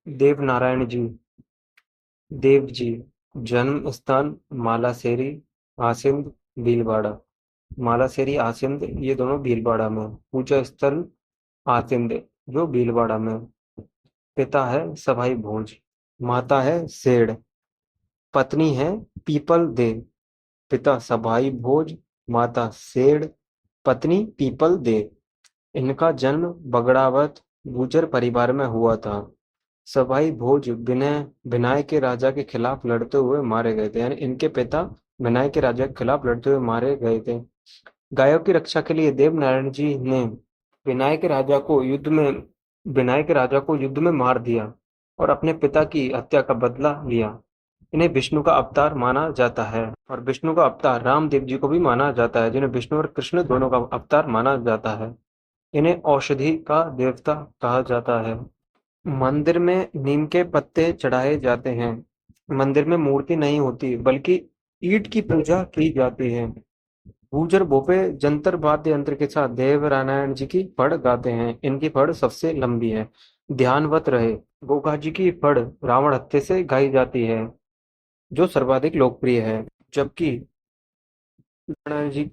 देव नारायण जी, देव जी, जन्म स्थान मालासेरी, आसिंद, भीलवाड़ा। मालासेरी, आसिंद ये दोनों भीलवाड़ा में। पूजा स्थल आसिंद जो भीलवाड़ा में। पिता है सभाई भोज, माता है सेठ, पत्नी है पीपल देव। पिता सभाई भोज, माता सेठ, पत्नी पीपल देव। इनका जन्म बगड़ावत गुर्जर परिवार में हुआ था। सवाई भोज विनय भिनाय के राजा के खिलाफ लड़ते हुए मारे गए थे, यानी इनके पिता भिनाय के राजा के खिलाफ लड़ते हुए मारे गए थे। गायों की रक्षा के लिए देवनारायण जी ने भिनाय के राजा को युद्ध में भिनाय के राजा को युद्ध में मार दिया और अपने पिता की हत्या का बदला लिया। इन्हें विष्णु का अवतार माना जाता है और विष्णु का अवतार रामदेव जी को भी माना जाता है, जिन्हें विष्णु और कृष्ण दोनों का अवतार माना जाता है। इन्हें औषधि का देवता कहा जाता है। मंदिर में नीम के पत्ते चढ़ाए जाते हैं। मंदिर में मूर्ति नहीं होती बल्कि ईंट की पूजा की जाती है। गूजर भोपे जंतर वाद्य यंत्र के साथ देव नारायण जी की फड़ गाते हैं। इनकी फड़ सबसे लंबी है। ध्यानवत रहे, गोगा जी की फड़ रावण हत्थे से गाई जाती है, जो सर्वाधिक लोकप्रिय है। जबकि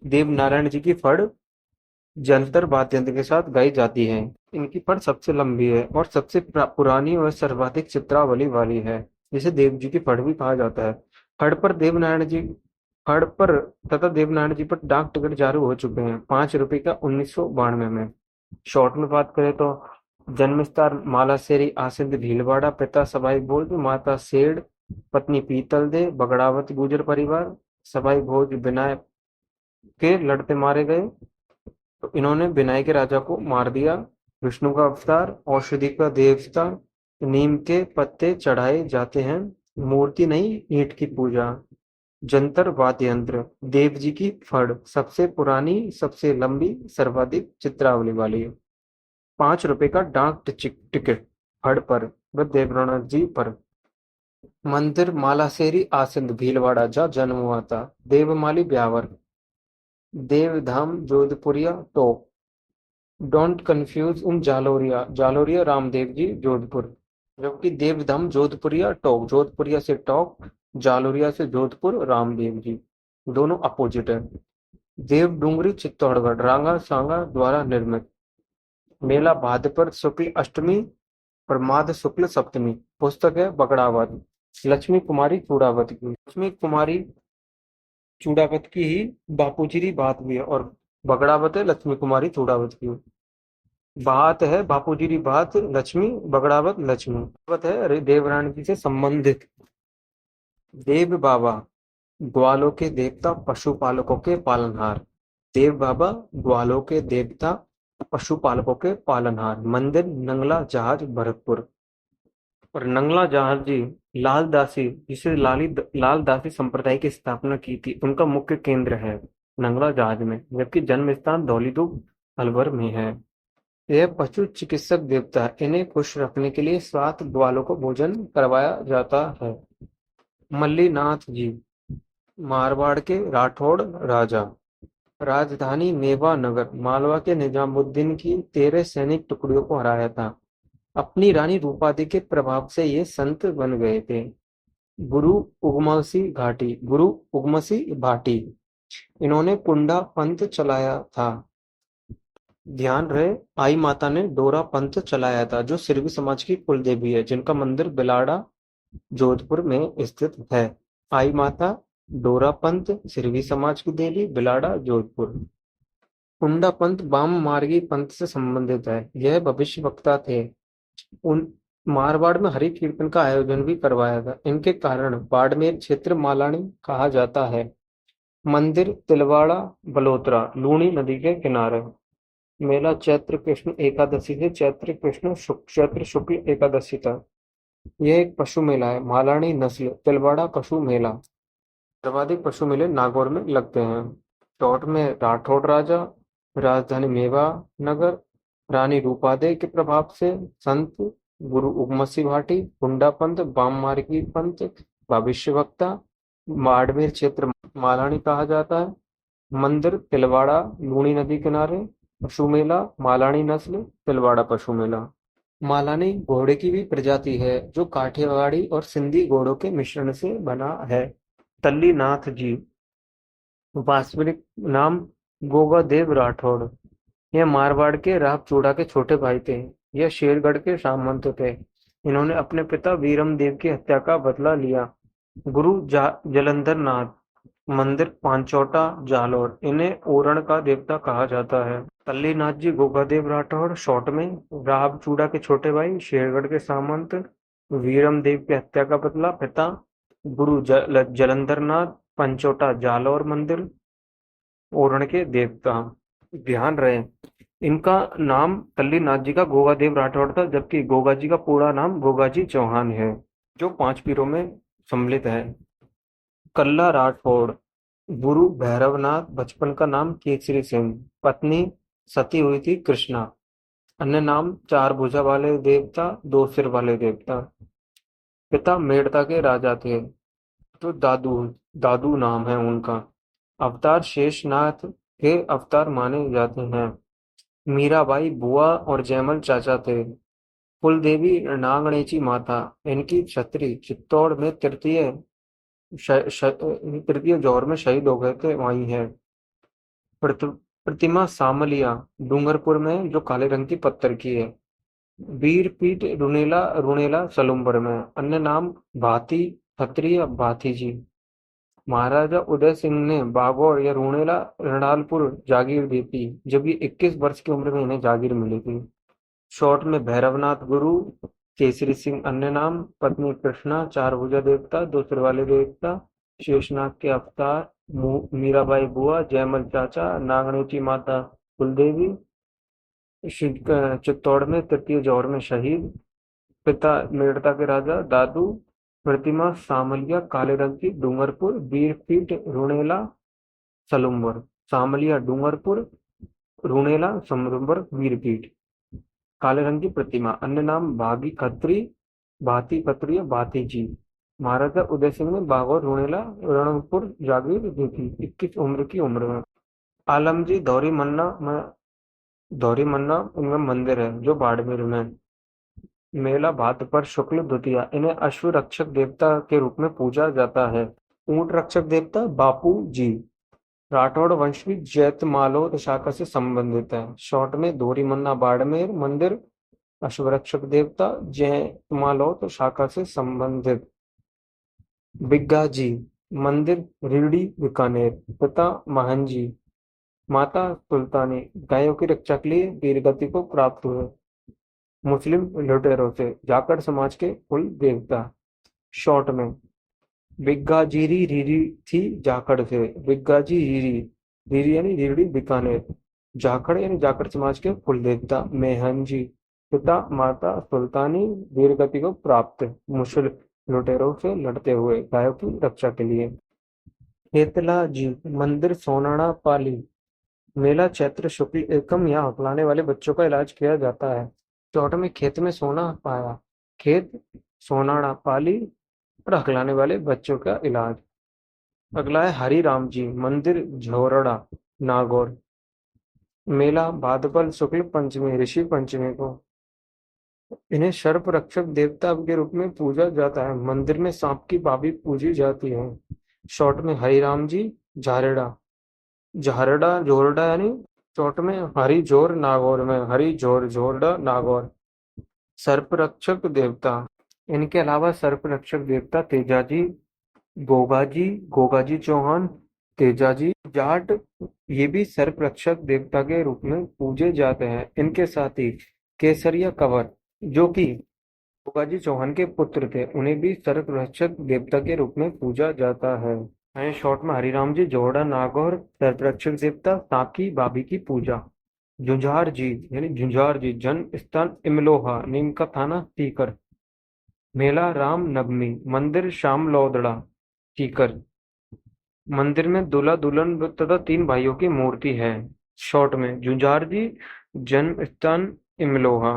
देव नारायण जी की फड़ जंतर वाद्य यंत्र के साथ गाई जाती है। इनकी फड़ सबसे लंबी है और सबसे पुरानी और सर्वाधिक चित्रावली वाली है, जिसे देव जी की फड़ भी कहा जाता है। फड़ पर देवनारायण जी फड़ पर तथा देवनारायण जी पर डाक टिकट जारी हो चुके हैं, 5 रुपए का 1992 में। शॉर्ट में बात करें तो जन्म स्थान मालासेरी, आसिंद, भीलवाड़ा। पिता सवाई भोज, माता सेठ, पत्नी पीतल दे, बगड़ावत गुर्जर परिवार। सवाई भोज बिना के लड़ते मारे गए, तो इन्होंने बिनाई के राजा को मार दिया। विष्णु का अवतार, औषधि का देवता, नीम के पत्ते चढ़ाए जाते हैं। मूर्ति नहीं, ईंट की पूजा। जंतर वाद्य यंत्र, देव जी की फड़ सबसे पुरानी, सबसे लंबी, सर्वाधिक चित्रावली वाली। 5 रुपए का डाक टिकट फड़ पर व देवनाथ जी पर। मंदिर मालासेरी, आसिंद, भीलवाड़ा जहाँ जन्म हुआ था। देवमाली ब्यावर, देवधाम जोधपुरिया टोक। Don't confuse in जालोरिया, जालोरिया Ramdev ji Jodhpur. जबकि देवधाम जोधपुरिया टोक, जोधपुरिया से टोक, जालोरिया से जोधपुर रामदेव जी, दोनों अपोजिट है। देव डूंगरी चित्तौड़गढ़ रांगा सांगा द्वारा निर्मित। मेला भाद्रपद शुक्ल अष्टमी और माघ शुक्ल सप्तमी। पुस्तक है बगड़ावत, लक्ष्मी कुमारी चूड़ावत की। लक्ष्मी कुमारी चूड़ावत की ही बापूजी बात हुई है और बगड़ावत है लक्ष्मी कुमारी चूड़ावत की। बात है बापूजी की बात लक्ष्मी, बगड़ावत लक्ष्मी। बात है देवरानी जी से संबंधित। देव बाबा, ग्वालों के देवता, पशुपालकों के पालनहार। देव बाबा, ग्वालों के देवता, पशुपालकों के पालनहार। मंदिर नंगला जहाज भरतपुर। और नंगला जहाज जी लाल दासी, जिसे लाल दासी संप्रदाय की स्थापना की थी, उनका मुख्य केंद्र है नंगला जहाज में। जबकि जन्म स्थान धौलीदुग अलवर में है। यह पशु चिकित्सक देवता है। इन्हें खुश रखने के लिए 7 ग्वालों को भोजन करवाया जाता है। मल्लीनाथ जी, मारवाड़ के राठौड़ राजा। राजधानी मेवा नगर, मालवा के निजामुद्दीन की 13 सैनिक टुकड़ियों को हराया था। अपनी रानी रूपादी के प्रभाव से ये संत बन गए थे। गुरु उगमसी भाटी, इन्होंने कुंडा पंथ चलाया था। ध्यान रहे, आई माता ने डोरा पंथ चलाया था, जो सिरवी समाज की कुल देवी है, जिनका मंदिर बिलाड़ा जोधपुर में स्थित है। आई माता, डोरा पंथ, सिरवी समाज की देवी, बिलाड़ा जोधपुर। कुंडा पंथ वाम मार्गी पंथ से संबंधित है। यह भविष्य वक्ता थे। उन मारवाड़ में हरि कीर्तन का आयोजन भी करवाया था। इनके कारण बाड़मेर क्षेत्र मालानी कहा जाता है। मंदिर तिलवाड़ा बलोत्रा, लूणी नदी के किनारे। मेला चैत्र कृष्ण एकादशी से चैत्र शुक्ल एकादशी तक। यह एक पशु मेला है। मालानी नस्ल तिलवाड़ा पशु मेला। सर्वाधिक पशु मेले नागौर में लगते हैं। चौथ में राठौड़ राजा, राजधानी मेवा नगर, रानी रूपादेय के प्रभाव से संत, गुरु उगमसी भाटी, हुंडा पंथ, वाम मार्गी पंथ, भविष्यवक्ता। बाड़मेर क्षेत्र मालानी कहा जाता है। मंदिर तिलवाड़ा, लूणी नदी किनारे। पशु मेला मालानी नस्ल तिलवाड़ा पशु मेला। मालानी घोड़े की भी प्रजाति है जो काठियावाड़ी और सिंधी घोड़ों के मिश्रण से बना है। तल्ली नाथ जी, वास्तविक नाम गोगा देव राठौड़। यह मारवाड़ के रावचूड़ा के छोटे भाई थे। यह शेरगढ़ के सामंत थे। इन्होंने अपने पिता वीरम देव की हत्या का बदला लिया। गुरु जलंधर नाथ, मंदिर पांचोटा जालोर, इन्हें ओरण का देवता कहा जाता है। तल्लीनाथ जी गोगादेव राठौड़, शॉर्ट में रावचूड़ा के छोटे भाई, शेरगढ़ के सामंत, वीरम देव की हत्या का बदला, पिता गुरु जलंधर नाथ, पंचोटा जालौर, मंदिर ओरण के देवता। ध्यान रहे, इनका नाम तल्लीनाथ जी का गोगादेव राठौड़ था, जबकि गोगा जी का पूरा नाम गोगाजी चौहान है, जो 5 पीरों में सम्मिलित है। कल्ला राठौड़, गुरु भैरवनाथ, बचपन का नाम केसरी सिंह, पत्नी सती हुई थी कृष्णा, अन्य नाम चार भुजा वाले देवता, दो सिर वाले देवता। पिता मेड़ता के राजा थे, तो दादू दादू नाम है उनका। अवतार शेषनाथ के अवतार माने जाते हैं। मीराबाई बुआ और जयमल चाचा थे। कुलदेवी नागणेची माता, इनकी छत्री चित्तौड़ में तृतीय जौहर में शहीद हो गए थे, वही है। प्रतिमा सामलिया, डूंगरपुर में, जो काले रंग की पत्थर की है। वीरपीठ रुनेला रुनेला सलुम्बर में, अन्य नाम भाती खत्री या भाती जी। महाराजा उदय सिंह ने बागौर या रुणेला रणडालपुर जागीर दी थी, जब ये 21 वर्ष की उम्र में इन्हें जागीर मिली थी। शॉर्ट में भैरवनाथ गुरु, केसरी सिंह अन्य नाम, पत्नी कृष्णा, चार भुजा देवता, दो सिर वाले देवता, शेषनाग के अवतार, मीराबाई बुआ, जयमल चाचा, नागणेची माता, कुलदेवी, चित्तौड़ में तृतीय जौहर में शहीद, पिता मेड़ता के राजा, दादू। प्रतिमा सामलिया काले रंग की, डूंगरपुर, वीरपीठ रुणेला सलुम्बर। सामलिया डूंगरपुर, रुणेला सलुम्बर, वीरपीठ। काले रंग की प्रतिमा, अन्य नाम भागी खत्री, भाती खत्री या भाती जी। महाराजा उदय सिंह ने बागौर रुणेला रणपुर जागीर दी थी 21 उम्र की उम्र में। आलमजी धौरी मन्ना उनमें मंदिर है, जो बाड़मेर में। मेला भात पर शुक्ल द्वितीया, इन्हें अश्व रक्षक देवता के रूप में पूजा जाता है। ऊंट रक्षक देवता बापू जी। राठौड़ वंश की जैतमालो शाखा से संबंधित है। शॉर्ट में धोरी मन्ना बाड़मेर, मंदिर अश्वरक्षक देवता, जैतमालो शाखा से संबंधित। बिग्गाजी, मंदिर रीडी बीकानेर, पिता महंजी, माता सुल्तानी, गायों की रक्षा के लिए वीरगति को प्राप्त हुए। मुस्लिम लुटेरों से, जाखड़ समाज के कुल देवता। शॉर्ट में बिग्गाजीरी रीरी थी जाखड़ से, बिग्गाजी रीरी, रीरी यानी रीडी बीकानेर, जाखड़ यानी जाखड़ समाज के कुल देवता। मेहंजी, पिता माता सुल्तानी, वीरगति को प्राप्त, मुस्लिम लुटेरों से लड़ते हुए गायों की रक्षा के लिए। हेतला जी, मंदिर सोनाड़ा पाली। मेला चैत्र शुक्ल एकम, यहाँ हकलाने वाले बच्चों का इलाज किया जाता है। चौट में खेत में सोना पाया, खेत सोनाड़ा पाली और हकलाने वाले बच्चों का इलाज। अगला है हरि राम जी, मंदिर झोरड़ा नागौर। मेला भाद्रपद शुक्ल पंचमी, ऋषि पंचमी को। इन्हें सर्प रक्षक देवता के रूप में पूजा जाता है। मंदिर में सांप की भाभी पूजी जाती है। शॉर्ट में हरिराम जी झारेड़ा, झारड़ा जोरडा यानी, शॉर्ट में हरि जोर नागौर में, हरि जोर जोरडा नागौर। सर्प रक्षक देवता, इनके अलावा सर्प रक्षक देवता तेजाजी, गोगाजी, गोगाजी चौहान, तेजाजी जाट, ये भी सर्प रक्षक देवता के रूप में पूजे जाते हैं। इनके साथ ही केसरिया कंवर, जो कि गोगाजी चौहान के पुत्र थे, उन्हें भी सर्प रक्षक देवता के रूप में पूजा जाता है। शॉर्ट में हरिराम जी जोड़ा नागौर, सर्प रक्षक देवता, सांप की भाभी की पूजा। झुंझार जी यानी झुंझार जी, जन्म स्थान इमलोहा, नीम का थाना सीकर। मेला राम नवमी, मंदिर श्याम लोदड़ा सीकर। मंदिर में दूल्हा दुल्हन तथा 3 भाइयों की मूर्ति है। शॉर्ट में झुंझार जी, जन्म स्थान इमलोहा।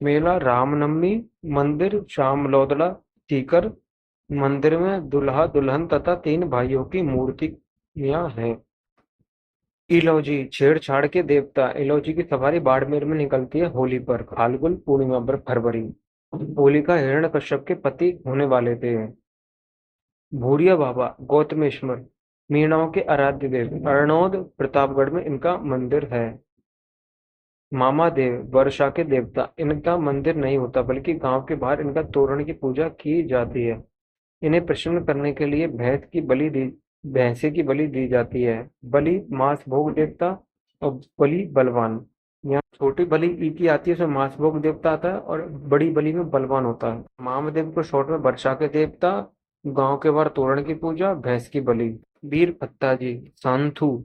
मेला रामनवमी, मंदिर श्याम लोदड़ा सीकर। मंदिर में दूल्हा दुल्हन तथा 3 भाइयों की मूर्तियां हैं। इलौजी छेड़छाड़ के देवता। इलौजी की सवारी बाड़मेर में निकलती है होली पर। फाल्गुन पूर्णिमा पर फरवरी। होलिका हिरण्यकश्यप के पति होने वाले थे। भूरिया बाबा गौतमेश्वर मीणाओं के आराध्य देव। अरनोद प्रतापगढ़ में इनका मंदिर है। मामा देव वर्षा के देवता। इनका मंदिर नहीं होता बल्कि गांव के बाहर इनका तोरण की पूजा की जाती है। इन्हें प्रसन्न करने के लिए भैंसे की बलि दी जाती है। बलि मांस भोग देवता और बलि बलवान। यहाँ छोटी बलि ई की आती है, उसमें मांस भोग देवता आता है और बड़ी बलि में बलवान होता है। महादेव को शॉर्ट में वर्षा के देवता, गांव के बाहर तोरण की पूजा, भैंस की बलि। वीर भत्ता जी सांथू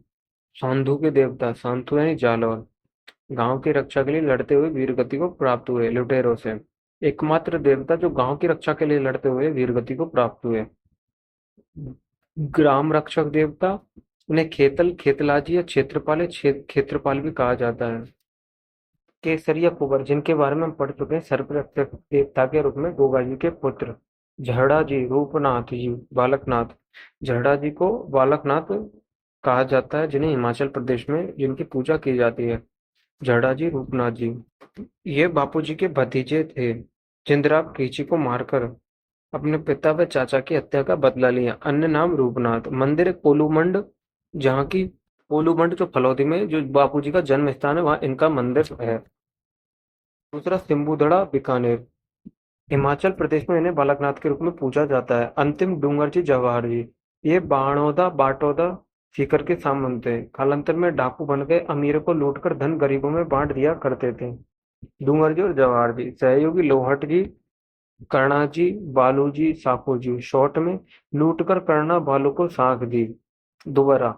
सांधु के देवता। सांथू यानी जालौर। गांव की रक्षा के लिए लड़ते हुए वीरगति को प्राप्त हुए लुटेरों से। एकमात्र देवता जो गांव की रक्षा के लिए लड़ते हुए वीरगति को प्राप्त हुए। ग्राम रक्षक देवता। उन्हें खेतल खेतलाजी या क्षेत्रपाल भी कहा जाता है। केसरिया कुंवर जिनके बारे में हम पढ़ चुके हैं, सर्परक्षक देवता के रूप में गोगा जी के पुत्र। झरड़ा जी रूपनाथ जी बालकनाथ। झरड़ा जी को बालकनाथ कहा जाता है, जिन्हें हिमाचल प्रदेश में जिनकी पूजा की जाती है। झरड़ा जी रूपनाथ जी ये बापू जी के भतीजे थे। चिंद्राप कीची को मारकर अपने पिता व चाचा की हत्या का बदला लिया। अन्य नाम रूपनाथ। मंदिर कोलूमंड, जहाँ की कोलूमंड जो फलौदी में जो बापू जी का जन्म स्थान है, वहाँ इनका मंदिर है। दूसरा सिम्बुदड़ा बीकानेर। हिमाचल प्रदेश में इन्हें बालकनाथ के रूप में पूजा जाता है। अंतिम डूंगर जी जवाहर जी ये बाणौदा बाटौदा सीकर के सामंत थे। कालांतर में डाकू बन गए, अमीरों को लूटकर धन गरीबों में बांट दिया करते थे। डूंगर जी और जवाहर जी सहयोगी लोहट जी कर्णा जी बालू जी साकू जी। शॉर्ट में लूट कर कर्णा बालू को साक दी। दोबारा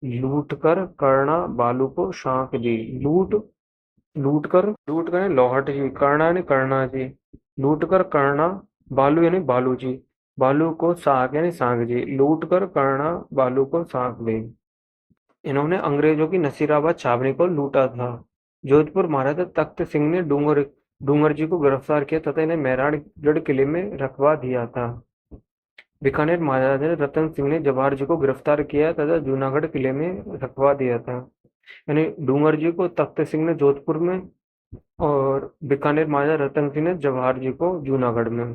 लूट कर कर्णा बालू को शांक दी। लूट कर यानी लोहट जी, कर्णा यानी कर्णा जी, लूट कर कर्णा, बालू यानी बालू जी, बालू को साक यानी सांग जी, लूट कर कर्णा बालू को साक दी। इन्होंने अंग्रेजों की नसीराबाद छावनी को लूटा था। जोधपुर महाराजा तख्त सिंह ने डूंगर जी को गिरफ्तार किया तथा इन्हें मेहरानगढ़ किले में रखवा दिया था। बीकानेर महाराजा ने रतन सिंह ने जवाहर जी को गिरफ्तार किया तथा जूनागढ़ किले में रखवा दिया था। यानी डूंगर जी को तख्त सिंह ने जोधपुर में और बीकानेर महाराजा रतन सिंह ने जवाहर जी को जूनागढ़ में।